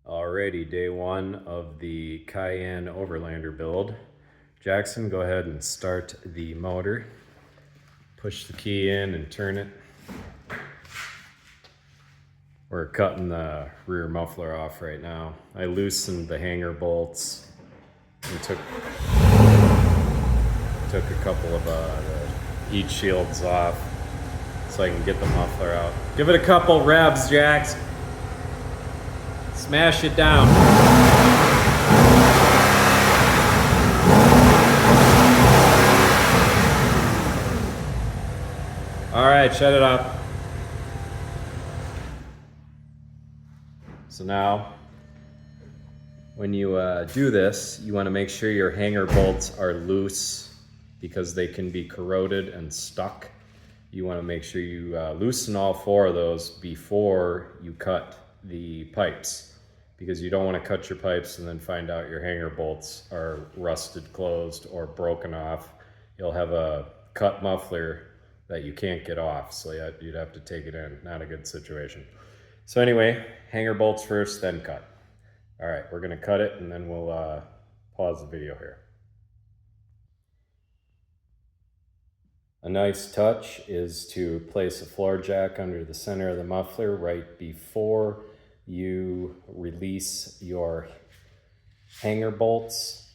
Alrighty, day one of the Cayenne Overlander build. Jackson, go ahead and start the motor. Push the key in and turn it. We're cutting the rear muffler off right now. I loosened the hanger bolts and took a couple of the heat shields off so I can get the muffler out. Give it a couple revs, Jax. Smash it down. All right, shut it up. So now, when you do this, you want to make sure your hanger bolts are loose because they can be corroded and stuck. You want to make sure you loosen all four of those before you cut the pipes, because you don't want to cut your pipes and then find out your hanger bolts are rusted closed or broken off. You'll have a cut muffler that you can't get off, so you'd have to take it in. Not a good situation. So anyway, hanger bolts first, then cut. All right, we're gonna cut it and then we'll pause the video here. A nice touch is to place a floor jack under the center of the muffler right before you release your hanger bolts.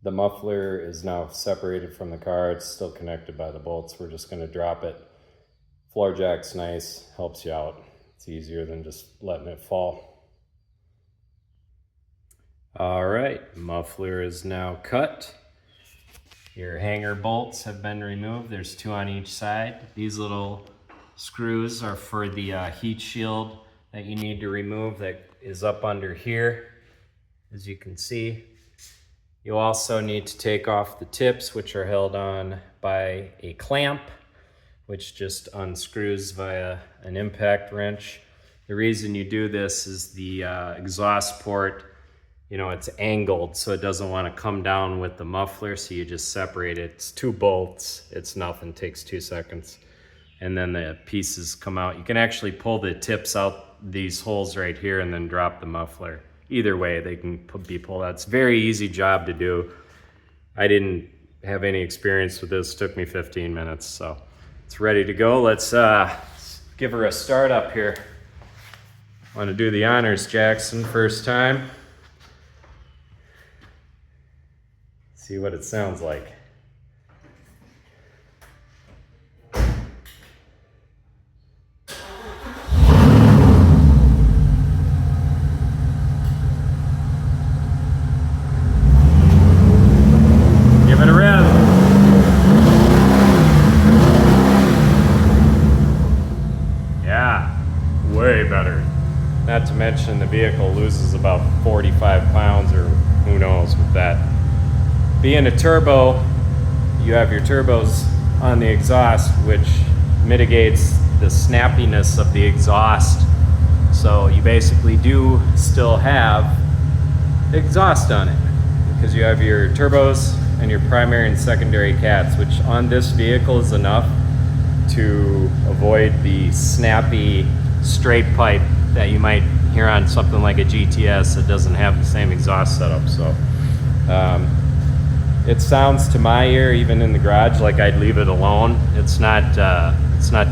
The muffler is now separated from the car. It's still connected by the bolts. We're just going to drop it. Floor jack's nice, helps you out. It's easier than just letting it fall. All right, muffler is now cut. Your hanger bolts have been removed. There's two on each side. These little screws are for the heat shield that you need to remove, that is up under here, as you can see. You also need to take off the tips, which are held on by a clamp, which just unscrews via an impact wrench. The reason you do this is the exhaust port, it's angled, so it doesn't want to come down with the muffler, so you just separate it. It's two bolts, it's nothing, takes 2 seconds. And then the pieces come out. You can actually pull the tips out these holes right here and then drop the muffler. Either way, they can be pulled out. It's a very easy job to do. I didn't have any experience with this. It took me 15 minutes, so it's ready to go. Let's give her a start up here. Want to do the honors, Jackson, first time. See what it sounds like. Way better. Not to mention the vehicle loses about 45 pounds, or who knows with that. Being a turbo, you have your turbos on the exhaust, which mitigates the snappiness of the exhaust. So you basically do still have exhaust on it, because you have your turbos and your primary and secondary cats, which on this vehicle is enough to avoid the snappy straight pipe that you might hear on something like a GTS that doesn't have the same exhaust setup. So it sounds to my ear, even in the garage, like I'd leave it alone. It's not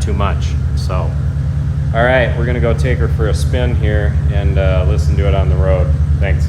too much. So all right, we're gonna go take her for a spin here and listen to it on the road. Thanks.